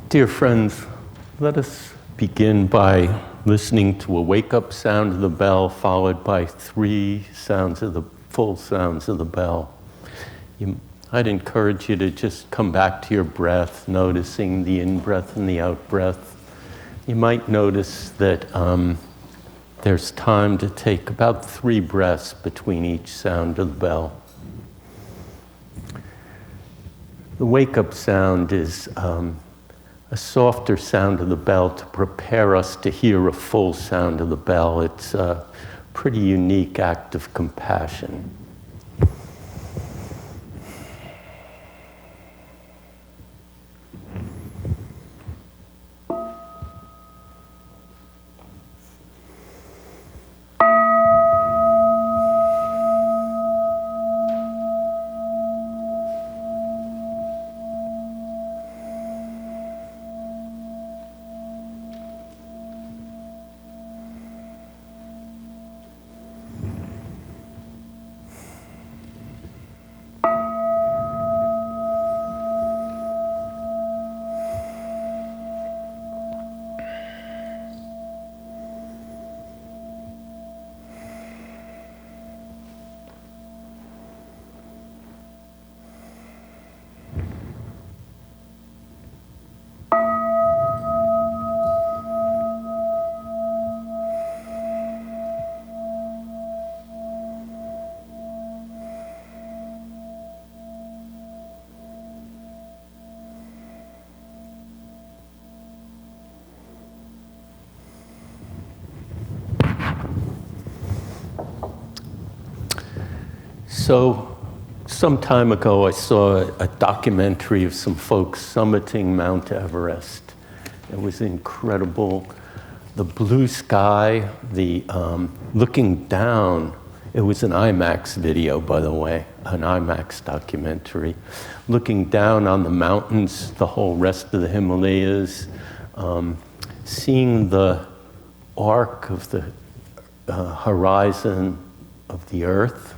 Dear friends, let us begin by listening to a wake-up sound of the bell followed by three sounds of the full sounds of the bell. I'd encourage you to just come back to your breath, noticing the in-breath and the out-breath. You might notice that there's time to take about 3 breaths between each sound of the bell. The wake-up sound is a softer sound of the bell to prepare us to hear a full sound of the bell. It's a pretty unique act of compassion. So, some time ago I saw a documentary of some folks summiting Mount Everest. It was incredible. The blue sky, the looking down. It was an IMAX video, by the way, an IMAX documentary. Looking down on the mountains, the whole rest of the Himalayas, seeing the arc of the horizon of the Earth.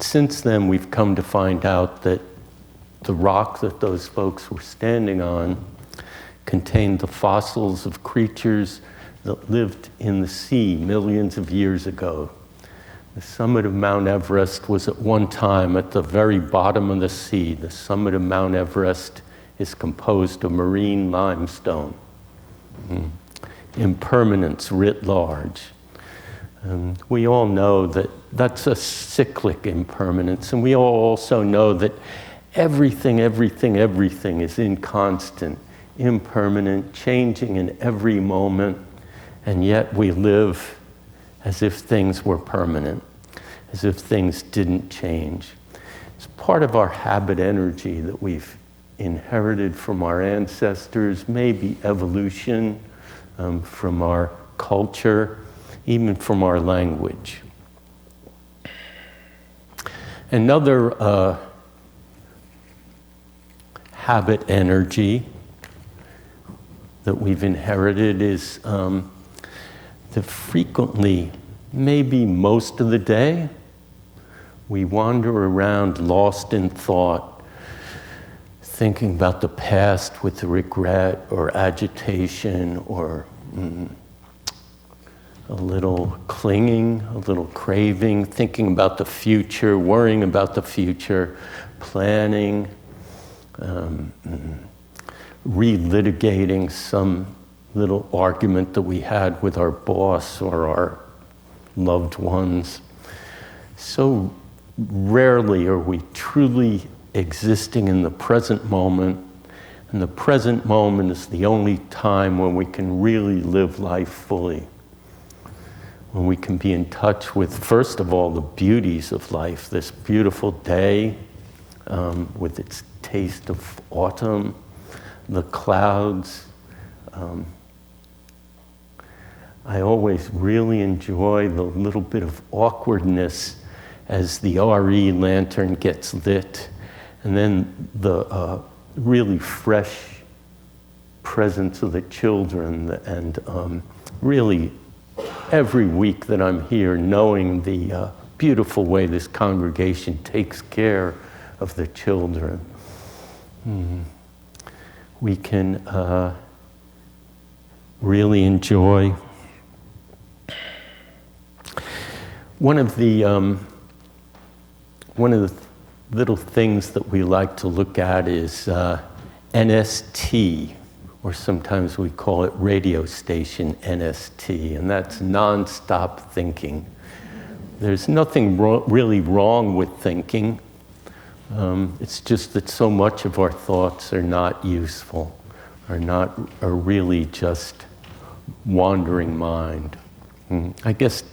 Since then, we've come to find out that the rock that those folks were standing on contained the fossils of creatures that lived in the sea millions of years ago. The summit of Mount Everest was at one time at the very bottom of the sea. The summit of Mount Everest is composed of marine limestone. Impermanence writ large. We all know that that's a cyclic impermanence, and we all also know that everything is inconstant, impermanent, changing in every moment, and yet we live as if things were permanent, as if things didn't change. It's part of our habit energy that we've inherited from our ancestors, maybe evolution, from our culture, even from our language. Another habit energy that we've inherited is that frequently, maybe most of the day, we wander around lost in thought, thinking about the past with regret or agitation or a little clinging, a little craving, thinking about the future, worrying about the future, planning, relitigating some little argument that we had with our boss or our loved ones. So rarely are we truly existing in the present moment, and the present moment is the only time when we can really live life fully. When we can be in touch with, first of all, the beauties of life, this beautiful day with its taste of autumn, the clouds. I always really enjoy the little bit of awkwardness as the RE lantern gets lit, and then the really fresh presence of the children, and really every week that I'm here, knowing the beautiful way this congregation takes care of the children. we can really enjoy. One of the little things that we like to look at is NST, or sometimes we call it radio station NST, and that's non-stop thinking. There's nothing really wrong with thinking. It's just that so much of our thoughts are not useful, are really just wandering mind. I guess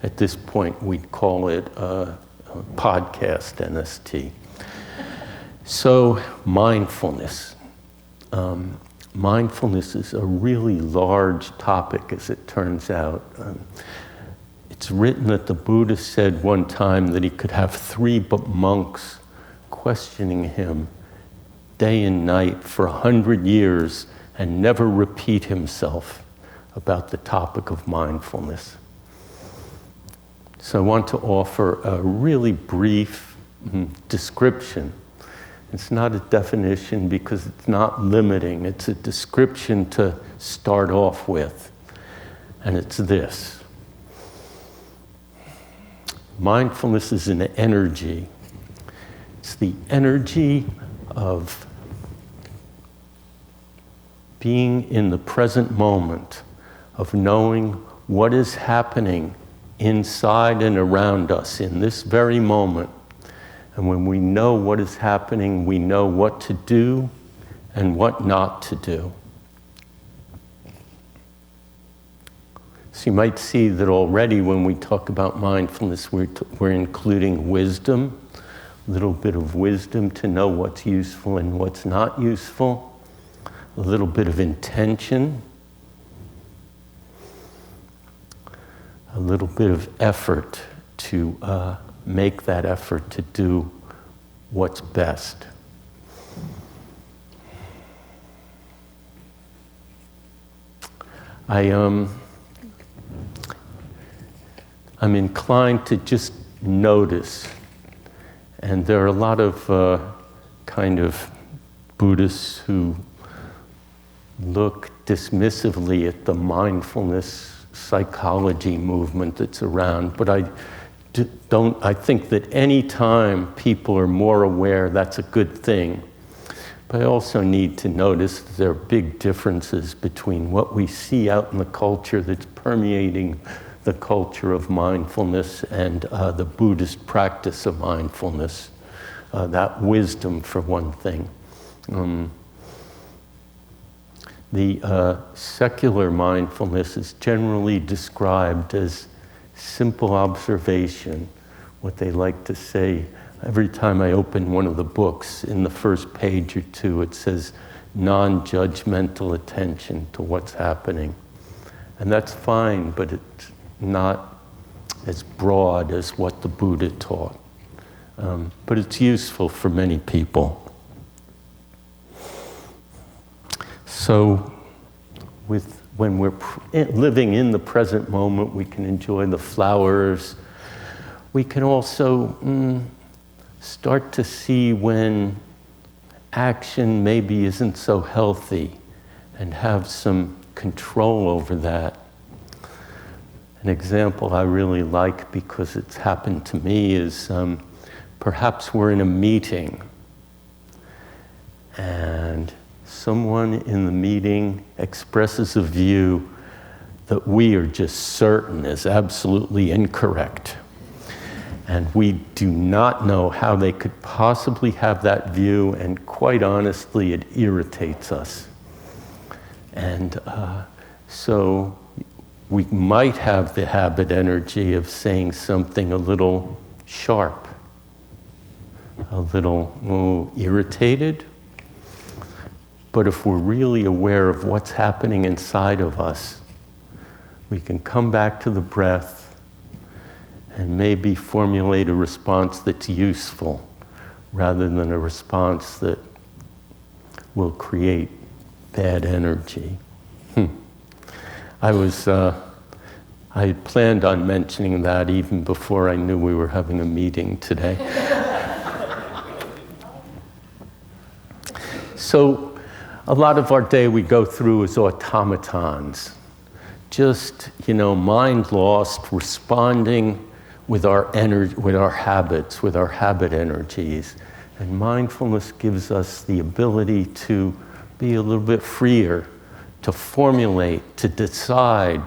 at this point we'd call it a podcast NST. So mindfulness. Mindfulness is a really large topic, as it turns out. It's written that the Buddha said one time that he could have 3 monks questioning him day and night for 100 years and never repeat himself about the topic of mindfulness. So I want to offer a really brief description. It's not a definition because it's not limiting. It's a description to start off with. And it's this. Mindfulness is an energy. It's the energy of being in the present moment, of knowing what is happening inside and around us in this very moment. And when we know what is happening, we know what to do and what not to do. So you might see that already when we talk about mindfulness, we're including wisdom, a little bit of wisdom to know what's useful and what's not useful, a little bit of intention, a little bit of effort to make that effort to do what's best. I'm inclined to just notice, and there are a lot of kind of Buddhists who look dismissively at the mindfulness psychology movement that's around, but I think that any time people are more aware, that's a good thing. But I also need to notice that there are big differences between what we see out in the culture that's permeating the culture of mindfulness and the Buddhist practice of mindfulness. That wisdom, for one thing. The secular mindfulness is generally described as simple observation, what they like to say. Every time I open one of the books, in the first page or two, it says non-judgmental attention to what's happening. And that's fine, but it's not as broad as what the Buddha taught. But it's useful for many people. So when we're living in the present moment, we can enjoy the flowers. We can also start to see when action maybe isn't so healthy and have some control over that. An example I really like, because it's happened to me, is perhaps we're in a meeting and someone in the meeting expresses a view that we are just certain is absolutely incorrect. And we do not know how they could possibly have that view, and quite honestly, it irritates us. And so we might have the habit energy of saying something a little sharp, a little irritated. But if we're really aware of what's happening inside of us, we can come back to the breath and maybe formulate a response that's useful rather than a response that will create bad energy. I had planned on mentioning that even before I knew we were having a meeting today. So A lot of our day we go through as automatons. Just, mind lost, responding with our energy, with our habits, with our habit energies. And mindfulness gives us the ability to be a little bit freer, to formulate, to decide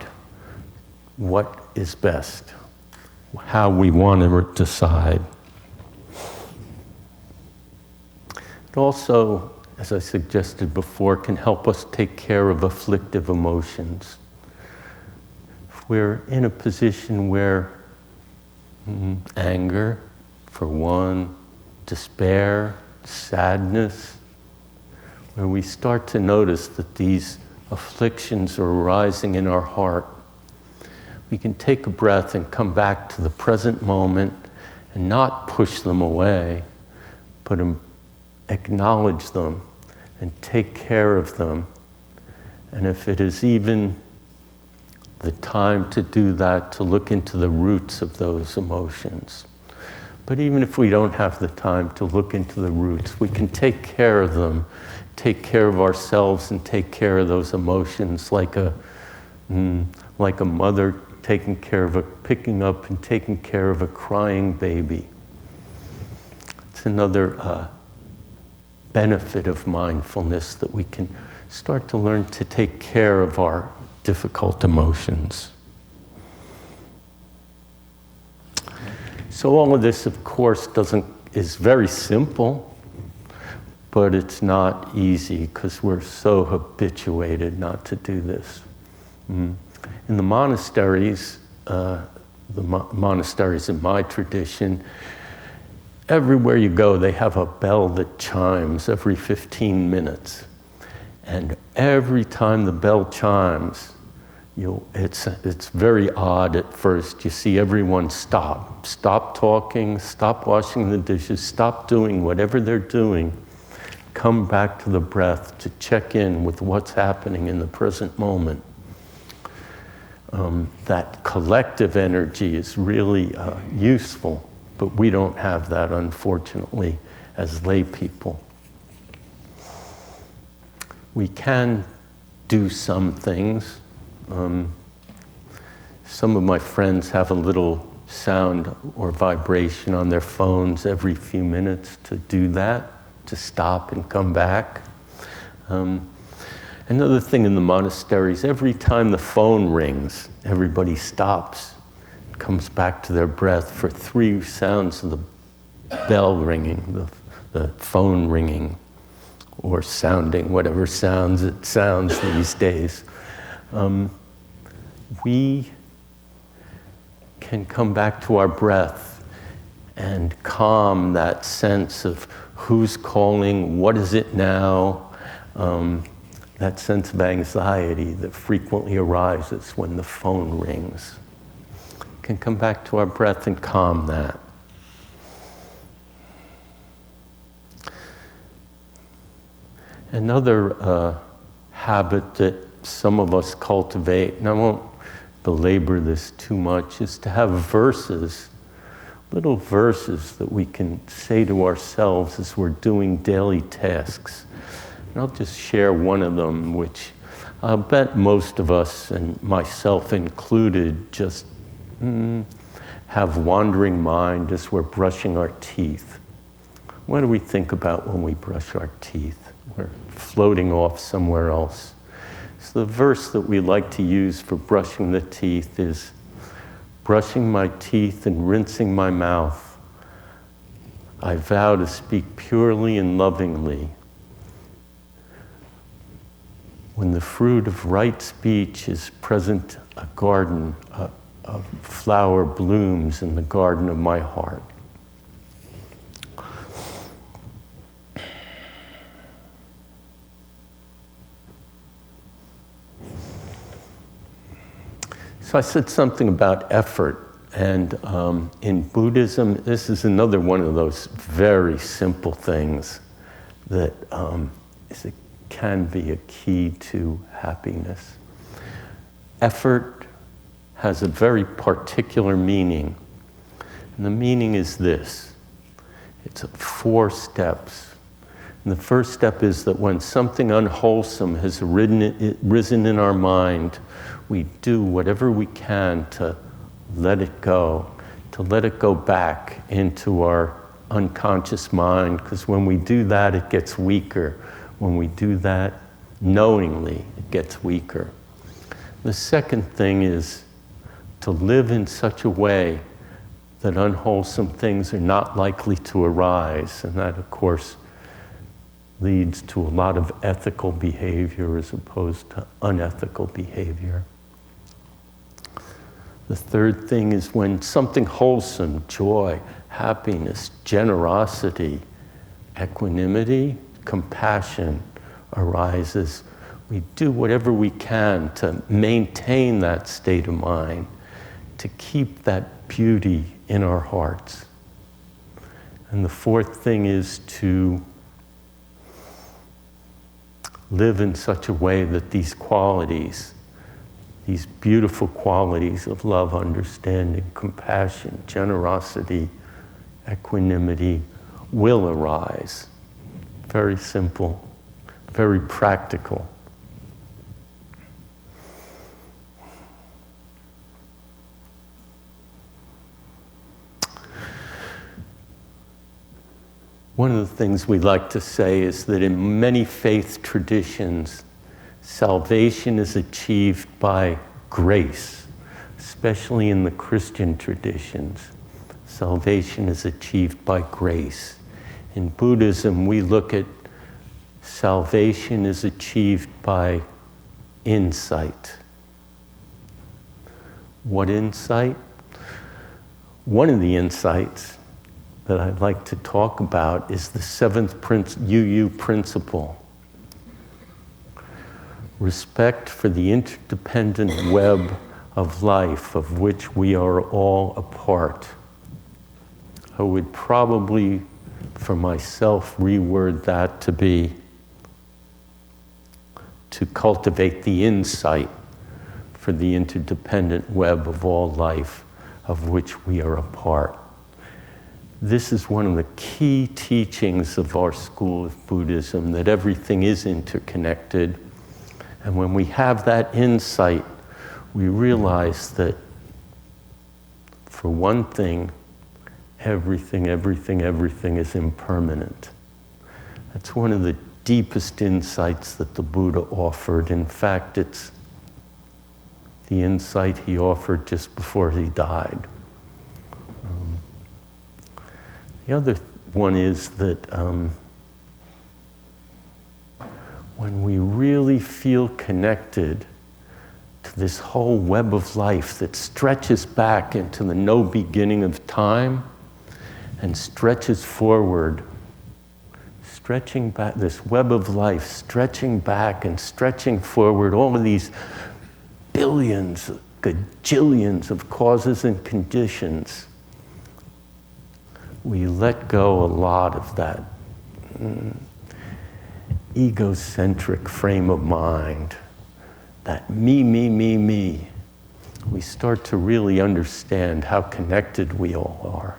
what is best, how we want to decide. It also, as I suggested before, can help us take care of afflictive emotions. If we're in a position where anger, for one, despair, sadness, where we start to notice that these afflictions are arising in our heart, we can take a breath and come back to the present moment and not push them away, but acknowledge them and take care of them. And if it is even the time to do that, to look into the roots of those emotions. But even if we don't have the time to look into the roots, we can take care of them, take care of ourselves and take care of those emotions like a mother picking up and taking care of a crying baby. It's another benefit of mindfulness, that we can start to learn to take care of our difficult emotions. So all of this, of course, is very simple, but it's not easy because we're so habituated not to do this. In the monasteries, monasteries in my tradition, everywhere you go, they have a bell that chimes every 15 minutes. And every time the bell chimes, it's very odd at first. You see everyone stop talking, stop washing the dishes, stop doing whatever they're doing, come back to the breath to check in with what's happening in the present moment. That collective energy is really useful, but we don't have that, unfortunately, as lay people. We can do some things. Some of my friends have a little sound or vibration on their phones every few minutes to do that, to stop and come back. Another thing in the monasteries, every time the phone rings, everybody stops, comes back to their breath for 3 sounds of the bell ringing, the phone ringing, or sounding, whatever sounds it sounds these days. We can come back to our breath and calm that sense of who's calling, what is it now, that sense of anxiety that frequently arises when the phone rings. Can come back to our breath and calm that. Another habit that some of us cultivate, and I won't belabor this too much, is to have verses, little verses that we can say to ourselves as we're doing daily tasks. And I'll just share one of them, which I'll bet most of us, and myself included, just have wandering mind as we're brushing our teeth. What do we think about when we brush our teeth? We're floating off somewhere else. So the verse that we like to use for brushing the teeth is, brushing my teeth and rinsing my mouth, I vow to speak purely and lovingly. When the fruit of right speech is present, a garden, a flower blooms in the garden of my heart. So I said something about effort, and in Buddhism, this is another one of those very simple things that can be a key to happiness. Effort has a very particular meaning, and the meaning is this. It's 4 steps. And the first step is that when something unwholesome has risen in our mind, we do whatever we can to let it go back into our unconscious mind, because when we do that, it gets weaker. When we do that knowingly, it gets weaker. The second thing is to live in such a way that unwholesome things are not likely to arise. And that, of course, leads to a lot of ethical behavior as opposed to unethical behavior. The third thing is when something wholesome, joy, happiness, generosity, equanimity, compassion arises, we do whatever we can to maintain that state of mind, to keep that beauty in our hearts. And the fourth thing is to live in such a way that these qualities, these beautiful qualities of love, understanding, compassion, generosity, equanimity, will arise. Very simple, very practical. One of the things we like to say is that in many faith traditions, salvation is achieved by grace, especially in the Christian traditions. Salvation is achieved by grace. In Buddhism, we look at salvation is achieved by insight. What insight? One of the insights that I'd like to talk about is the seventh UU principle. Respect for the interdependent web of life of which we are all a part. I would probably, for myself, reword that to be to cultivate the insight for the interdependent web of all life of which we are a part. This is one of the key teachings of our school of Buddhism, that everything is interconnected. And when we have that insight, we realize that, for one thing, everything is impermanent. That's one of the deepest insights that the Buddha offered. In fact, it's the insight he offered just before he died. The other one is that when we really feel connected to this whole web of life that stretches back into the no beginning of time and stretches forward, stretching back, this web of life stretching back and stretching forward, all of these billions, gajillions of causes and conditions, we let go a lot of that egocentric frame of mind, that me. We start to really understand how connected we all are.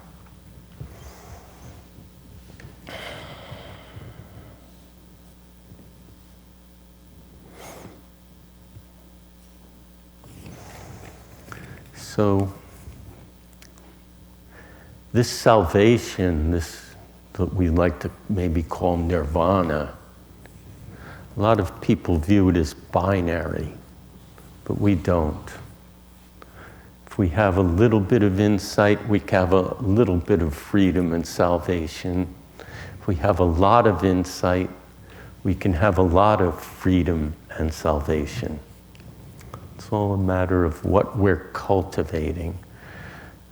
So, this salvation, this that we like to maybe call nirvana, a lot of people view it as binary, but we don't. If we have a little bit of insight, we have a little bit of freedom and salvation. If we have a lot of insight, we can have a lot of freedom and salvation. It's all a matter of what we're cultivating.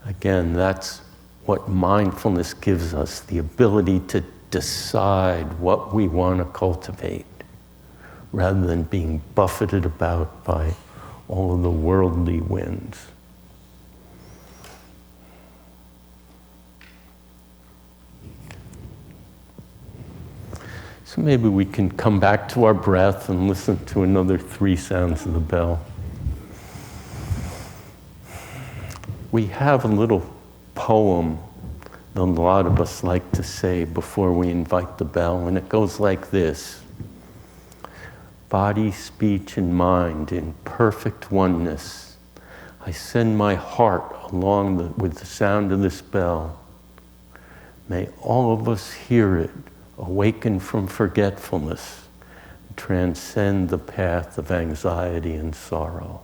Again, that's what mindfulness gives us, the ability to decide what we want to cultivate, rather than being buffeted about by all of the worldly winds. So maybe we can come back to our breath and listen to another 3 sounds of the bell. We have a little poem a lot of us like to say before we invite the bell, and it goes like this. Body, speech, and mind in perfect oneness. I send my heart along with the sound of this bell. May all of us hear it, awaken from forgetfulness, transcend the path of anxiety and sorrow.